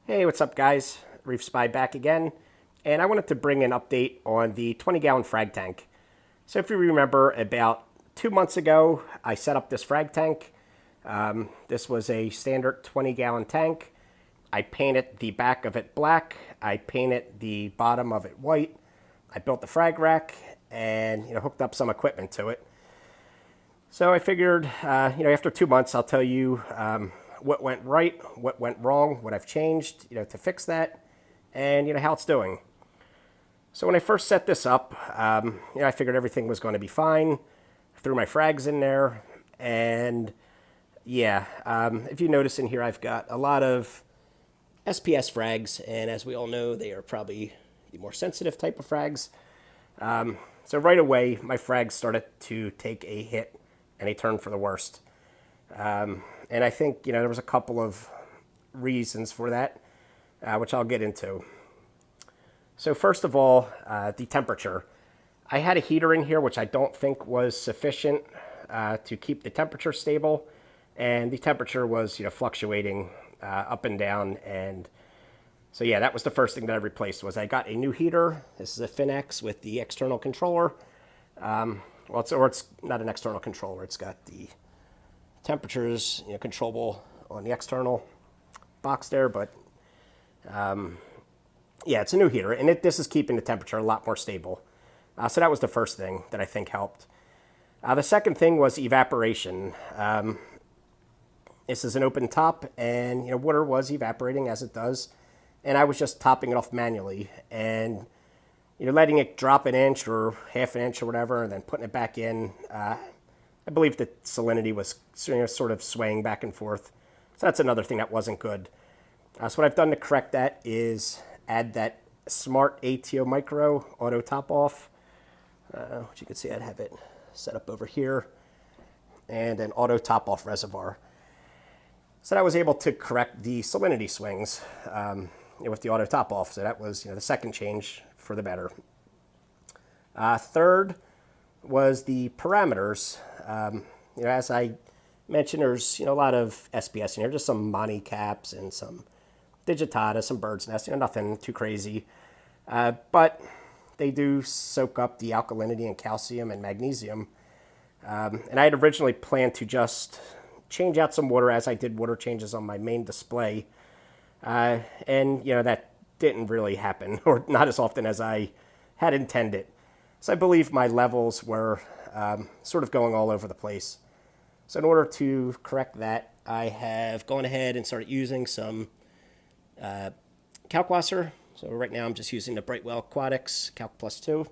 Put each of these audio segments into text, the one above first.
Hey, what's up, guys? Reef Spy back again, and I wanted to bring an update on the 20-gallon frag tank. So if you remember, about 2 months ago, I set up this frag tank. This was a standard 20-gallon tank. I painted the back of it black. I painted the bottom of it white. I built the frag rack and hooked up some equipment to it. So I figured, after 2 months, I'll tell you what went right, what went wrong, what I've changed, to fix that, and how it's doing. So when I first set this up, I figured everything was going to be fine. I threw my frags in there, and if you notice in here, I've got a lot of SPS frags, and as we all know, they are probably the more sensitive type of frags. So right away, my frags started to take a hit, and they turned for the worst. And I think, there was a couple of reasons for that, which I'll get into. So first of all, the temperature. I had a heater in here, which I don't think was sufficient to keep the temperature stable. And the temperature was, fluctuating up and down. And so, that was the first thing that I replaced was I got a new heater. This is a Finex with the external controller. It's not an external controller. It's got the temperatures, controllable on the external box there, but it's a new heater, and this is keeping the temperature a lot more stable. So that was the first thing that I think helped. The second thing was evaporation. This is an open top, and water was evaporating as it does, and I was just topping it off manually, and letting it drop an inch or half an inch or whatever, and then putting it back in. I believe the salinity was sort of swaying back and forth. So that's another thing that wasn't good. So what I've done to correct that is add that smart ATO micro auto top off. Which you can see I'd have it set up over here. And an auto top off reservoir. So that was able to correct the salinity swings with the auto top off. So that was the second change for the better. Third was the parameters. As I mentioned, there's a lot of SPS in here, just some Monty caps and some digitata, some bird's nest, nothing too crazy. But they do soak up the alkalinity and calcium and magnesium. And I had originally planned to just change out some water as I did water changes on my main display. And that didn't really happen, or not as often as I had intended. So I believe my levels were sort of going all over the place. So in order to correct that, I have gone ahead and started using some Kalkwasser. So right now I'm just using the Brightwell Aquatics Calc Plus 2.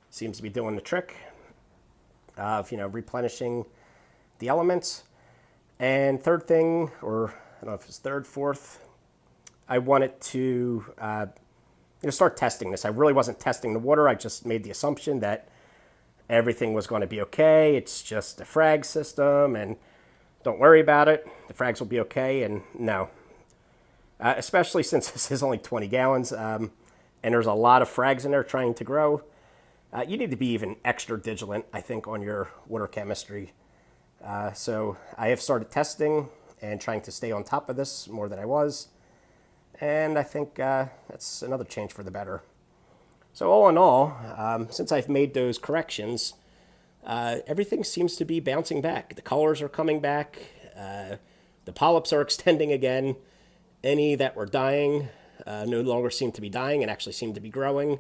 Seems to be doing the trick of, replenishing the elements. And third thing, or I don't know if it's third, fourth, I wanted to start testing this. I really wasn't testing the water. I just made the assumption that everything was going to be okay. It's just a frag system, and don't worry about it. The frags will be okay, and no. Especially since this is only 20 gallons, and there's a lot of frags in there trying to grow. You need to be even extra vigilant, I think, on your water chemistry. So I have started testing and trying to stay on top of this more than I was. And I think that's another change for the better. So all in all, since I've made those corrections, everything seems to be bouncing back. The colors are coming back. The polyps are extending again. Any that were dying no longer seem to be dying and actually seem to be growing.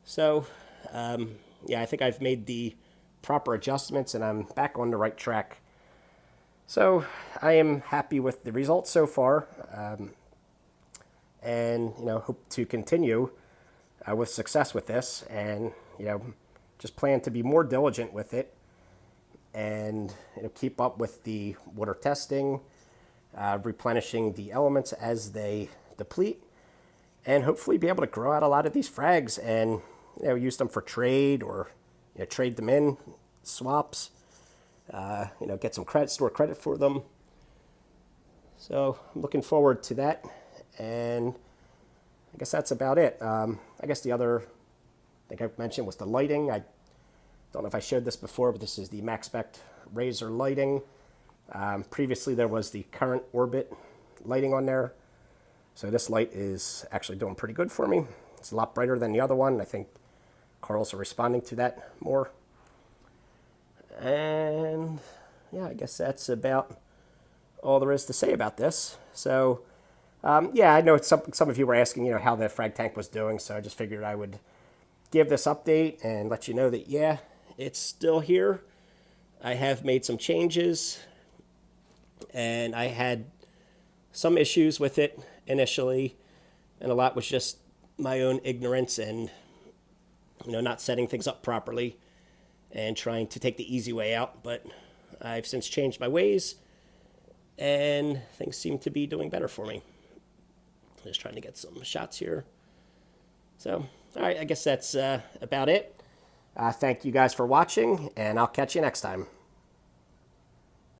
So, I think I've made the proper adjustments and I'm back on the right track. So I am happy with the results so far. And hope to continue with success with this, and just plan to be more diligent with it, and keep up with the water testing, replenishing the elements as they deplete, and hopefully be able to grow out a lot of these frags and use them for trade, or trade them in swaps. Get some credit, store credit for them. So I'm looking forward to that. And I guess that's about it. I guess the other thing I mentioned was the lighting. I don't know if I showed this before, but this is the MaxSpec Razor lighting. Previously, there was the current orbit lighting on there. So this light is actually doing pretty good for me. It's a lot brighter than the other one. I think corals are responding to that more. And yeah, I guess that's about all there is to say about this. So yeah, I know some of you were asking, how the frag tank was doing. So I just figured I would give this update and let you know that, yeah, it's still here. I have made some changes, and I had some issues with it initially, and a lot was just my own ignorance and not setting things up properly and trying to take the easy way out. But I've since changed my ways, and things seem to be doing better for me. Just trying to get some shots here. So, all right, I guess that's about it. Thank you guys for watching, and I'll catch you next time.